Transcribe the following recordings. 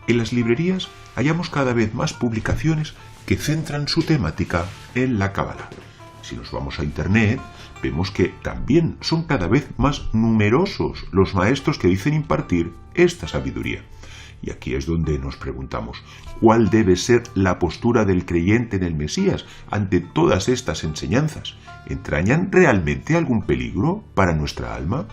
En las librerías hallamos cada vez más publicaciones que centran su temática en la Cábala. Si nos vamos a Internet, vemos que también son cada vez más numerosos los maestros que dicen impartir esta sabiduría. Y aquí es donde nos preguntamos, ¿cuál debe ser la postura del creyente en el Mesías ante todas estas enseñanzas? ¿Entrañan realmente algún peligro para nuestra alma?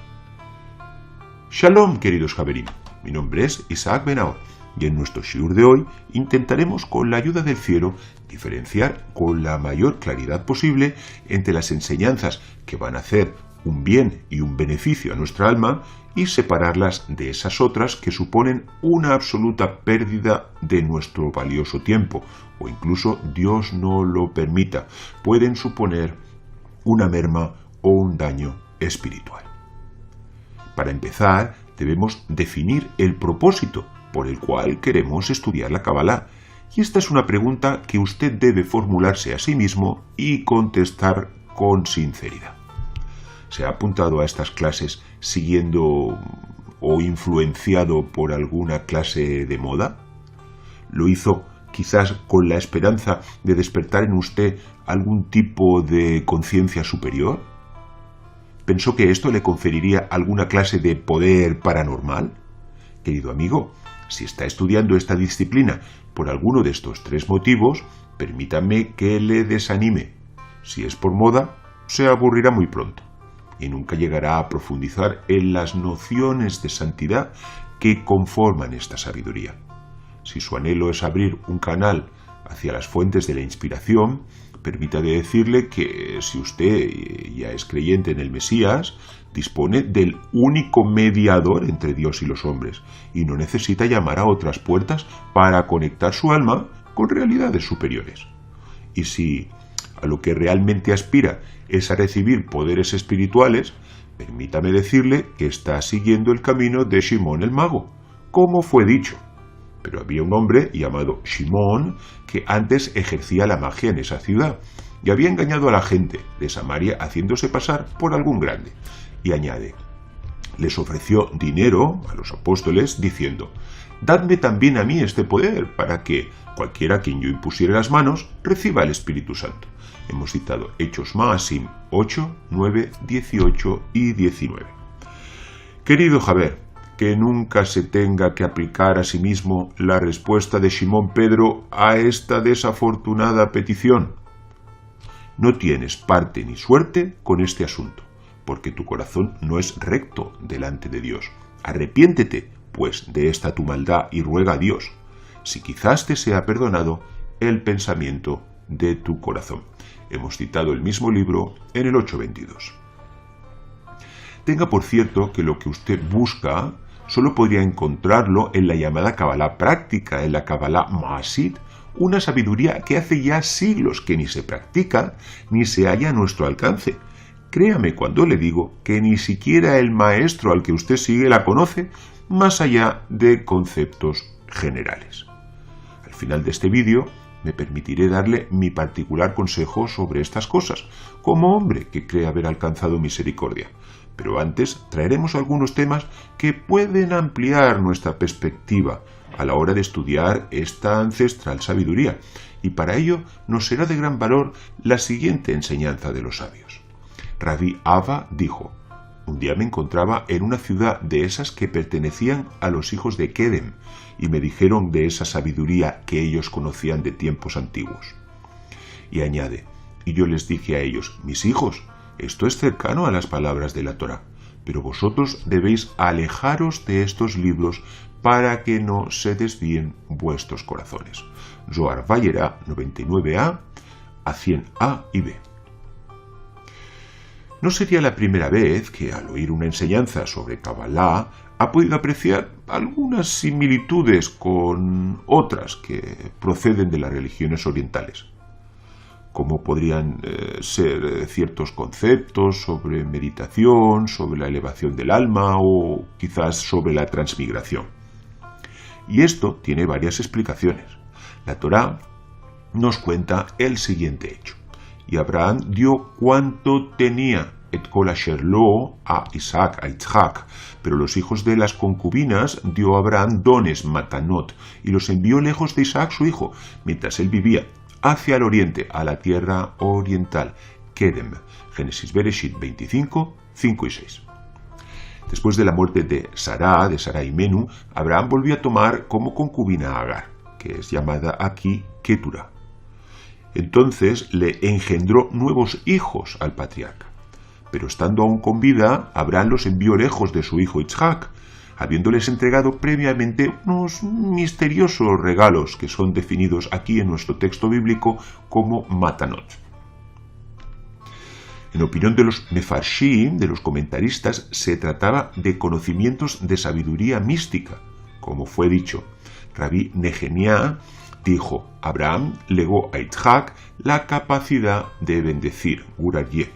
Shalom, queridos Javerim. Mi nombre es Isaac Benao y en nuestro shiur de hoy intentaremos con la ayuda del cielo diferenciar con la mayor claridad posible entre las enseñanzas que van a hacer un bien y un beneficio a nuestra alma y separarlas de esas otras que suponen una absoluta pérdida de nuestro valioso tiempo o incluso, Dios no lo permita, pueden suponer una merma o un daño espiritual. Para empezar, debemos definir el propósito por el cual queremos estudiar la Kabbalah. Y esta es una pregunta que usted debe formularse a sí mismo y contestar con sinceridad. ¿Se ha apuntado a estas clases siguiendo o influenciado por alguna clase de moda? ¿Lo hizo quizás con la esperanza de despertar en usted algún tipo de conciencia superior? ¿Pensó que esto le conferiría alguna clase de poder paranormal? Querido amigo, si está estudiando esta disciplina por alguno de estos tres motivos, permítame que le desanime. Si es por moda, se aburrirá muy pronto y nunca llegará a profundizar en las nociones de santidad que conforman esta sabiduría. Si su anhelo es abrir un canal hacia las fuentes de la inspiración, permítame decirle que si usted ya es creyente en el Mesías, dispone del único mediador entre Dios y los hombres y no necesita llamar a otras puertas para conectar su alma con realidades superiores. Y si a lo que realmente aspira es a recibir poderes espirituales, permítame decirle que está siguiendo el camino de Shimón el mago, como fue dicho. Pero había un hombre llamado Shimón que antes ejercía la magia en esa ciudad y había engañado a la gente de Samaria haciéndose pasar por algún grande. Y añade, les ofreció dinero a los apóstoles diciendo, dadme también a mí este poder para que cualquiera a quien yo impusiera las manos reciba el Espíritu Santo. Hemos citado Hechos Maasim 8, 9, 18 y 19. Querido Javer, que nunca se tenga que aplicar a sí mismo la respuesta de Simón Pedro a esta desafortunada petición. No tienes parte ni suerte con este asunto, porque tu corazón no es recto delante de Dios. Arrepiéntete, pues, de esta tu maldad y ruega a Dios, si quizás te sea perdonado el pensamiento de tu corazón. Hemos citado el mismo libro en el 8:22. Tenga por cierto que lo que usted busca solo podría encontrarlo en la llamada Kabbalah práctica, en la Kabbalah Maasit, una sabiduría que hace ya siglos que ni se practica ni se halla a nuestro alcance. Créame cuando le digo que ni siquiera el maestro al que usted sigue la conoce, más allá de conceptos generales. Al final de este vídeo me permitiré darle mi particular consejo sobre estas cosas, como hombre que cree haber alcanzado misericordia. Pero antes traeremos algunos temas que pueden ampliar nuestra perspectiva a la hora de estudiar esta ancestral sabiduría, y para ello nos será de gran valor la siguiente enseñanza de los sabios. Rabbi Abba dijo, un día me encontraba en una ciudad de esas que pertenecían a los hijos de Kedem, y me dijeron de esa sabiduría que ellos conocían de tiempos antiguos. Y añade, y yo les dije a ellos, mis hijos, esto es cercano a las palabras de la Torá, pero vosotros debéis alejaros de estos libros para que no se desvíen vuestros corazones. Zohar Vayera 99a a 100a y b. No sería la primera vez que al oír una enseñanza sobre Kabbalah ha podido apreciar algunas similitudes con otras que proceden de las religiones orientales, como podrían ser ciertos conceptos sobre meditación, sobre la elevación del alma o quizás sobre la transmigración. Y esto tiene varias explicaciones. La Torá nos cuenta el siguiente hecho. Y Abraham dio cuanto tenía et kol asher lo a Isaac, a Yitzhak. Pero los hijos de las concubinas dio a Abraham dones, matanot, y los envió lejos de Isaac su hijo, mientras él vivía, hacia el oriente, a la tierra oriental, Kedem. Génesis Bereshit 25, 5 y 6. Después de la muerte de Sarai Menú, Abraham volvió a tomar como concubina a Agar, que es llamada aquí Ketura. Entonces le engendró nuevos hijos al patriarca. Pero estando aún con vida, Abraham los envió lejos de su hijo Yitzhak, habiéndoles entregado previamente unos misteriosos regalos que son definidos aquí en nuestro texto bíblico como matanot. En opinión de los mefarshim, de los comentaristas, se trataba de conocimientos de sabiduría mística. Como fue dicho, Rabí Nehemiah dijo: Abraham legó a Yitzhak la capacidad de bendecir, Gurayeh.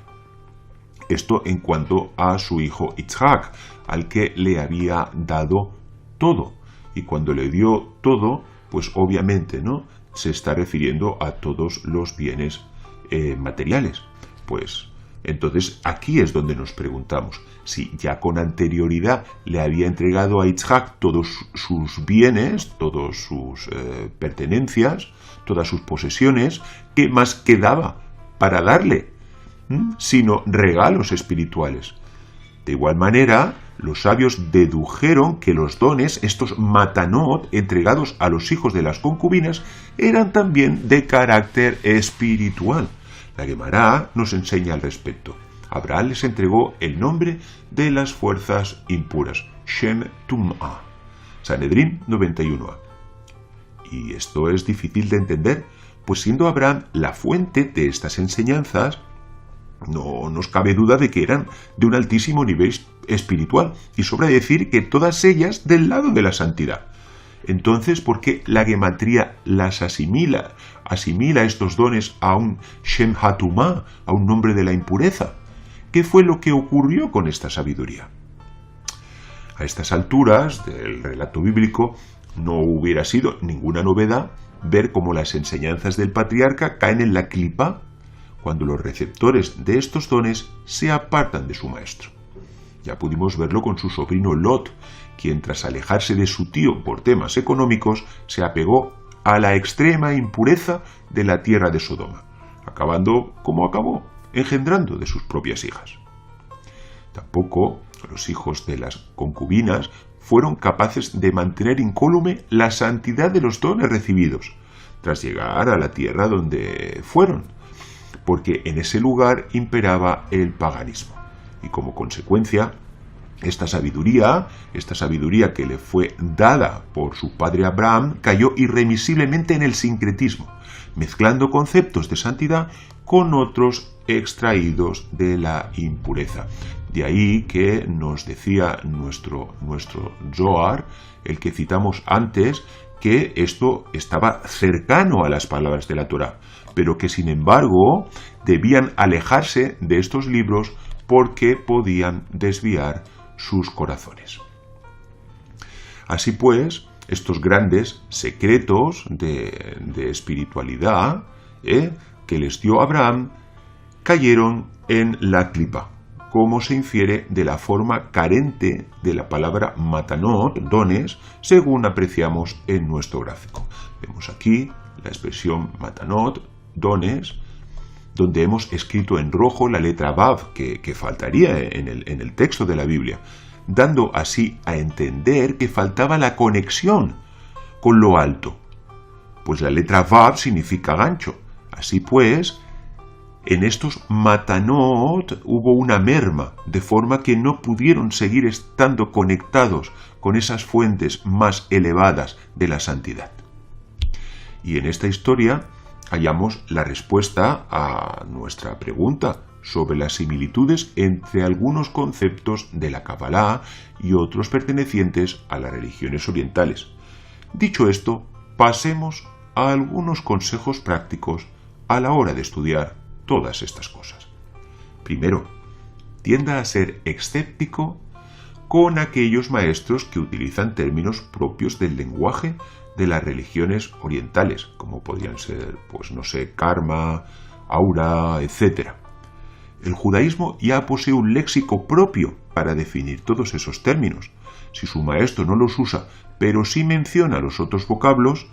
Esto en cuanto a su hijo Yitzhak, al que le había dado todo. Y cuando le dio todo, pues obviamente, ¿no?, se está refiriendo a todos los bienes materiales. Pues entonces aquí es donde nos preguntamos si ya con anterioridad le había entregado a Yitzhak todos sus bienes, todas sus pertenencias, todas sus posesiones, ¿qué más quedaba para darle? Sino regalos espirituales. De igual manera, los sabios dedujeron que los dones, estos matanot, entregados a los hijos de las concubinas, eran también de carácter espiritual. La Guemará nos enseña al respecto. Abraham les entregó el nombre de las fuerzas impuras, Shem Tum'a, Sanedrín 91a. Y esto es difícil de entender, pues siendo Abraham la fuente de estas enseñanzas, no nos cabe duda de que eran de un altísimo nivel espiritual, y sobra decir que todas ellas del lado de la santidad. Entonces, ¿por qué la gematría las asimila estos dones a un Shem Hatumá, a un nombre de la impureza? ¿Qué fue lo que ocurrió con esta sabiduría? A estas alturas del relato bíblico no hubiera sido ninguna novedad ver cómo las enseñanzas del patriarca caen en la clipa cuando los receptores de estos dones se apartan de su maestro. Ya pudimos verlo con su sobrino Lot, quien tras alejarse de su tío por temas económicos se apegó a la extrema impureza de la tierra de Sodoma, acabando como acabó, engendrando de sus propias hijas. Tampoco los hijos de las concubinas fueron capaces de mantener incólume la santidad de los dones recibidos, tras llegar a la tierra donde fueron, porque en ese lugar imperaba el paganismo, y como consecuencia, esta sabiduría que le fue dada por su padre Abraham, cayó irremisiblemente en el sincretismo, mezclando conceptos de santidad con otros extraídos de la impureza. De ahí que nos decía nuestro Zohar, el que citamos antes, que esto estaba cercano a las palabras de la Torá, pero que sin embargo debían alejarse de estos libros porque podían desviar sus corazones. Así pues, estos grandes secretos de espiritualidad que les dio Abraham cayeron en la clipa, como se infiere de la forma carente de la palabra matanot, dones, según apreciamos en nuestro gráfico. Vemos aquí la expresión matanot, dones, donde hemos escrito en rojo la letra Vav, que faltaría en el texto de la Biblia, dando así a entender que faltaba la conexión con lo alto, pues la letra Vav significa gancho. Así pues, en estos matanot hubo una merma, de forma que no pudieron seguir estando conectados con esas fuentes más elevadas de la santidad. Y en esta historia hallamos la respuesta a nuestra pregunta sobre las similitudes entre algunos conceptos de la Kabbalah y otros pertenecientes a las religiones orientales. Dicho esto, pasemos a algunos consejos prácticos a la hora de estudiar todas estas cosas. Primero, tienda a ser escéptico con aquellos maestros que utilizan términos propios del lenguaje de las religiones orientales, como podrían ser, karma, aura, etc. El judaísmo ya posee un léxico propio para definir todos esos términos. Si su maestro no los usa, pero sí menciona los otros vocablos,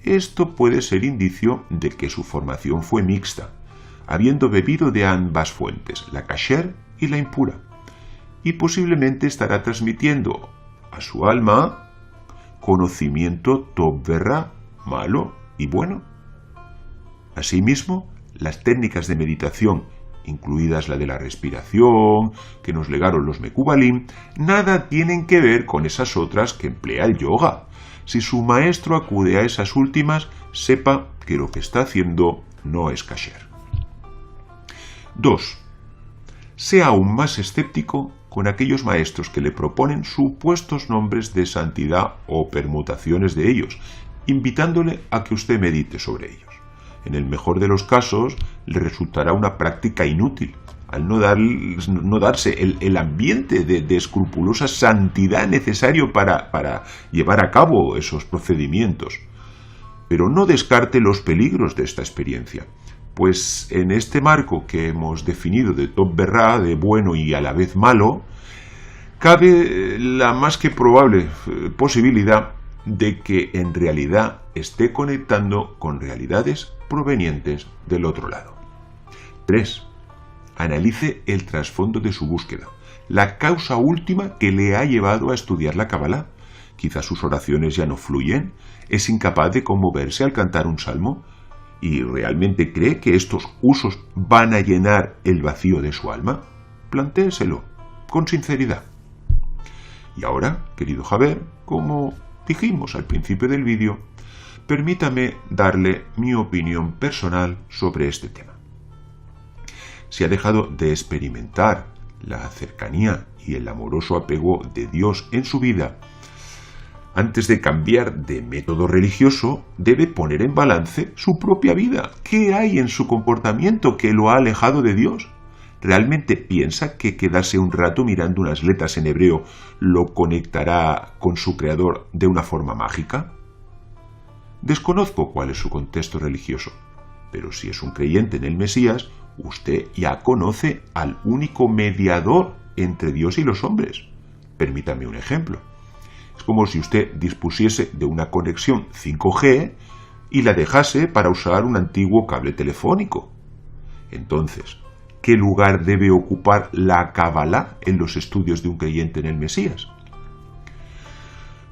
esto puede ser indicio de que su formación fue mixta, habiendo bebido de ambas fuentes, la kasher y la impura, y posiblemente estará transmitiendo a su alma conocimiento tov verá, malo y bueno. Asimismo, las técnicas de meditación, incluidas la de la respiración, que nos legaron los Mekubalim, nada tienen que ver con esas otras que emplea el yoga. Si su maestro acude a esas últimas, sepa que lo que está haciendo no es kasher. 2. Sea aún más escéptico con aquellos maestros que le proponen supuestos nombres de santidad o permutaciones de ellos, invitándole a que usted medite sobre ellos. En el mejor de los casos, le resultará una práctica inútil, al no darse el ambiente de escrupulosa santidad necesario para llevar a cabo esos procedimientos. Pero no descarte los peligros de esta experiencia, pues en este marco que hemos definido de tov verá, de bueno y a la vez malo, cabe la más que probable posibilidad de que en realidad esté conectando con realidades provenientes del otro lado. 3. Analice el trasfondo de su búsqueda, la causa última que le ha llevado a estudiar la Kabbalah. Quizás sus oraciones ya no fluyen, es incapaz de conmoverse al cantar un salmo, y realmente cree que estos usos van a llenar el vacío de su alma. Plantéeselo con sinceridad. Y ahora, querido Javier, como dijimos al principio del vídeo, permítame darle mi opinión personal sobre este tema. Si ha dejado de experimentar la cercanía y el amoroso apego de Dios en su vida, antes de cambiar de método religioso, debe poner en balance su propia vida. ¿Qué hay en su comportamiento que lo ha alejado de Dios? ¿Realmente piensa que quedarse un rato mirando unas letras en hebreo lo conectará con su Creador de una forma mágica? Desconozco cuál es su contexto religioso, pero si es un creyente en el Mesías, usted ya conoce al único mediador entre Dios y los hombres. Permítame un ejemplo. Es como si usted dispusiese de una conexión 5G y la dejase para usar un antiguo cable telefónico. Entonces, ¿qué lugar debe ocupar la Kabbalah en los estudios de un creyente en el Mesías?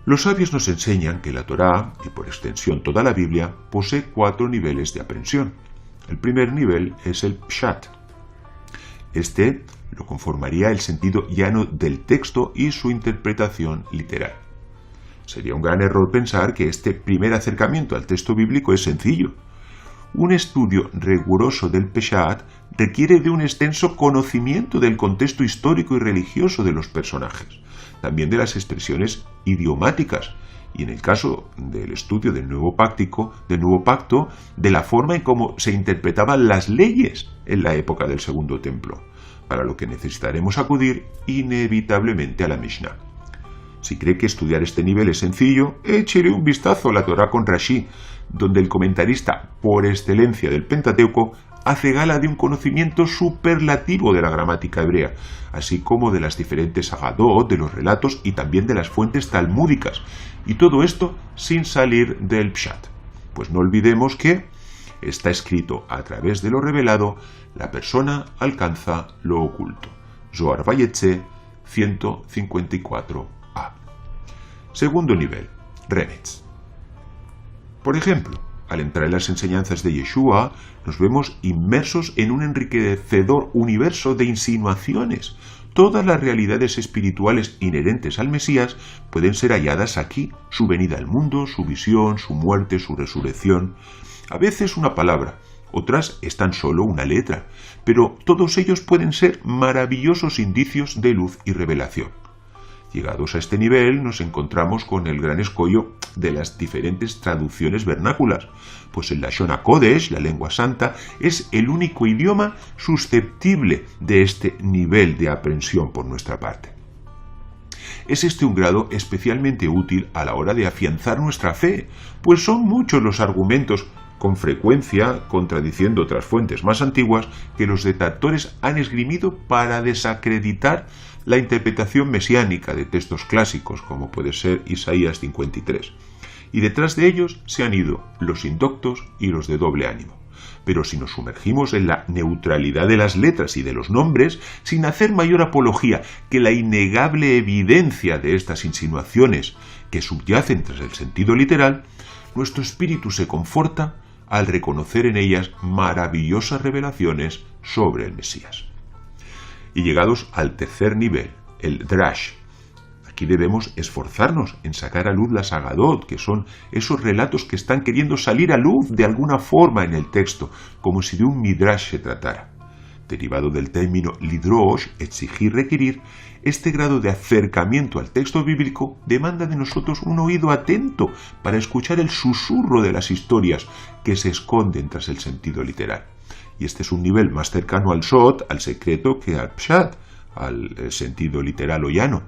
Los sabios nos enseñan que la Torá, y por extensión toda la Biblia, posee 4 niveles de aprehensión. El primer nivel es el Pshat. Este lo conformaría el sentido llano del texto y su interpretación literal. Sería un gran error pensar que este primer acercamiento al texto bíblico es sencillo. Un estudio riguroso del Peshat requiere de un extenso conocimiento del contexto histórico y religioso de los personajes, también de las expresiones idiomáticas, y en el caso del estudio del Nuevo Pacto, de la forma en cómo se interpretaban las leyes en la época del Segundo Templo, para lo que necesitaremos acudir inevitablemente a la Mishnah. Si cree que estudiar este nivel es sencillo, échele un vistazo a la Torá con Rashi, donde el comentarista por excelencia del Pentateuco hace gala de un conocimiento superlativo de la gramática hebrea, así como de las diferentes agadot, de los relatos y también de las fuentes talmúdicas, y todo esto sin salir del Pshat. Pues no olvidemos que está escrito a través de lo revelado, la persona alcanza lo oculto. Zohar Vayetze 154a. Segundo nivel, Remetz. Por ejemplo, al entrar en las enseñanzas de Yeshua, nos vemos inmersos en un enriquecedor universo de insinuaciones. Todas las realidades espirituales inherentes al Mesías pueden ser halladas aquí: su venida al mundo, su visión, su muerte, su resurrección. A veces una palabra, otras es tan solo una letra, pero todos ellos pueden ser maravillosos indicios de luz y revelación. Llegados a este nivel, nos encontramos con el gran escollo de las diferentes traducciones vernáculas, pues el Lashon HaKodesh, la lengua santa, es el único idioma susceptible de este nivel de aprehensión por nuestra parte. Es este un grado especialmente útil a la hora de afianzar nuestra fe, pues son muchos los argumentos con frecuencia contradiciendo otras fuentes más antiguas que los detractores han esgrimido para desacreditar la interpretación mesiánica de textos clásicos, como puede ser Isaías 53. Y detrás de ellos se han ido los indoctos y los de doble ánimo. Pero si nos sumergimos en la neutralidad de las letras y de los nombres, sin hacer mayor apología que la innegable evidencia de estas insinuaciones que subyacen tras el sentido literal, nuestro espíritu se conforta al reconocer en ellas maravillosas revelaciones sobre el Mesías. Y llegados al tercer nivel, el Drash, aquí debemos esforzarnos en sacar a luz las Agadot, que son esos relatos que están queriendo salir a luz de alguna forma en el texto, como si de un Midrash se tratara. Derivado del término lidrosh, exigir, requerir, este grado de acercamiento al texto bíblico demanda de nosotros un oído atento para escuchar el susurro de las historias que se esconden tras el sentido literal. Y este es un nivel más cercano al Sot, al secreto, que al Pshat, al sentido literal o llano,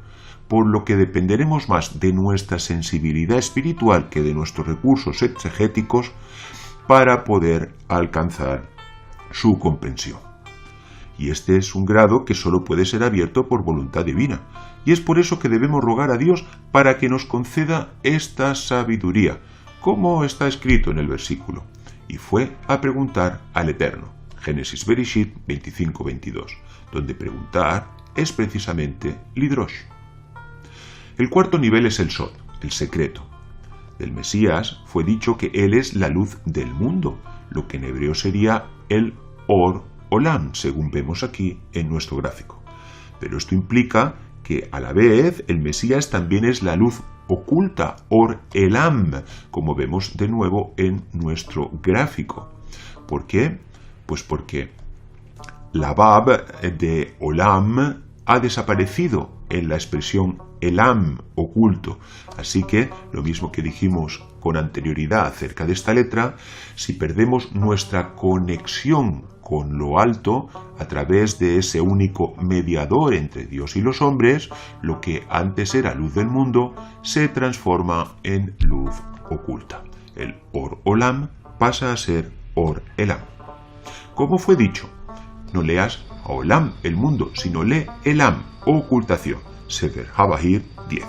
por lo que dependeremos más de nuestra sensibilidad espiritual que de nuestros recursos exegéticos para poder alcanzar su comprensión. Y este es un grado que solo puede ser abierto por voluntad divina, y es por eso que debemos rogar a Dios para que nos conceda esta sabiduría, como está escrito en el versículo. Y fue a preguntar al Eterno, Génesis Bereshit 25-22, donde preguntar es precisamente lidrosh. El cuarto nivel es el Sod, el secreto. Del Mesías fue dicho que él es la luz del mundo, lo que en hebreo sería el Or Olam, según vemos aquí en nuestro gráfico. Pero esto implica que a la vez el Mesías también es la luz oculta, Or Elam, como vemos de nuevo en nuestro gráfico. ¿Por qué? Pues porque la Bab de Olam ha desaparecido en la expresión Elam, oculto. Así que, lo mismo que dijimos con anterioridad acerca de esta letra, si perdemos nuestra conexión con lo alto a través de ese único mediador entre Dios y los hombres, lo que antes era luz del mundo se transforma en luz oculta. El Or Olam pasa a ser Or Elam. Como fue dicho, no leas a Olam, el mundo, sino lee Elam, ocultación. Sefer Habahir 10.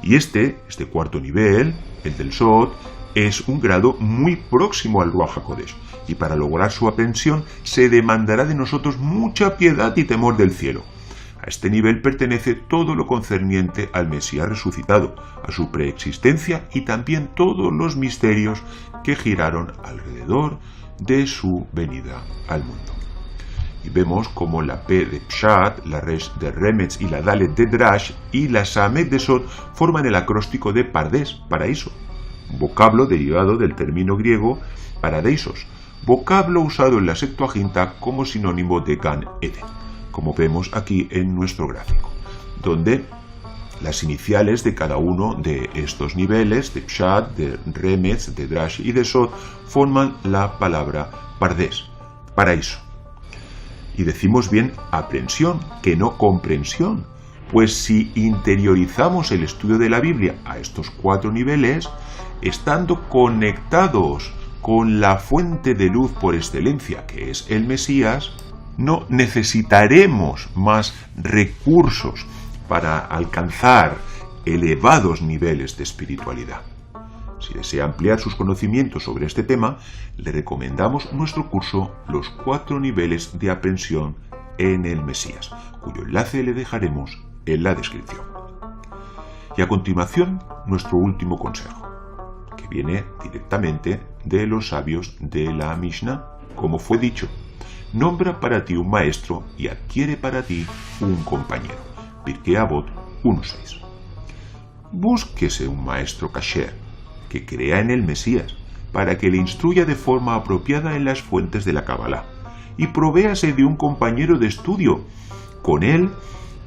Y este cuarto nivel, el del Sod, es un grado muy próximo al Ruach HaKodesh, y para lograr su aprehensión se demandará de nosotros mucha piedad y temor del cielo. A este nivel pertenece todo lo concerniente al Mesías resucitado, a su preexistencia y también todos los misterios que giraron alrededor de su venida al mundo. Y vemos como la P de Pshat, la Resh de Remetz y la Dalet de Drash y la Samet de Sod forman el acróstico de Pardes, paraíso, vocablo derivado del término griego paradeisos, vocablo usado en la Septuaginta como sinónimo de Gan Eden, como vemos aquí en nuestro gráfico, donde las iniciales de cada uno de estos niveles, de Pshat, de Remetz, de Drash y de Sod, forman la palabra Pardes, paraíso. Y decimos bien aprehensión, que no comprensión, pues si interiorizamos el estudio de la Biblia a estos cuatro niveles, estando conectados con la fuente de luz por excelencia, que es el Mesías, no necesitaremos más recursos para alcanzar elevados niveles de espiritualidad. Si desea ampliar sus conocimientos sobre este tema, le recomendamos nuestro curso Los 4 niveles de aprehensión en el Mesías, cuyo enlace le dejaremos en la descripción. Y a continuación, nuestro último consejo, que viene directamente de los sabios de la Mishnah, como fue dicho: nombra para ti un maestro y adquiere para ti un compañero. Pirkei Avot 1.6. Búsquese un maestro kasher que crea en el Mesías, para que le instruya de forma apropiada en las fuentes de la Kabbalah, y provéase de un compañero de estudio. Con él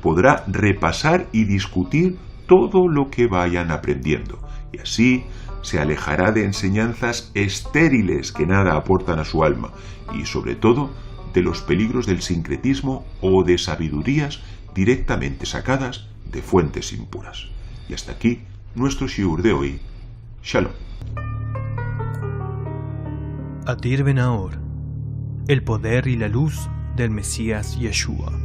podrá repasar y discutir todo lo que vayan aprendiendo, y así se alejará de enseñanzas estériles que nada aportan a su alma, y sobre todo de los peligros del sincretismo o de sabidurías directamente sacadas de fuentes impuras. Y hasta aquí nuestro shiur de hoy. Shalom. Adir Ben Ahor, el poder y la luz del Mesías Yeshua.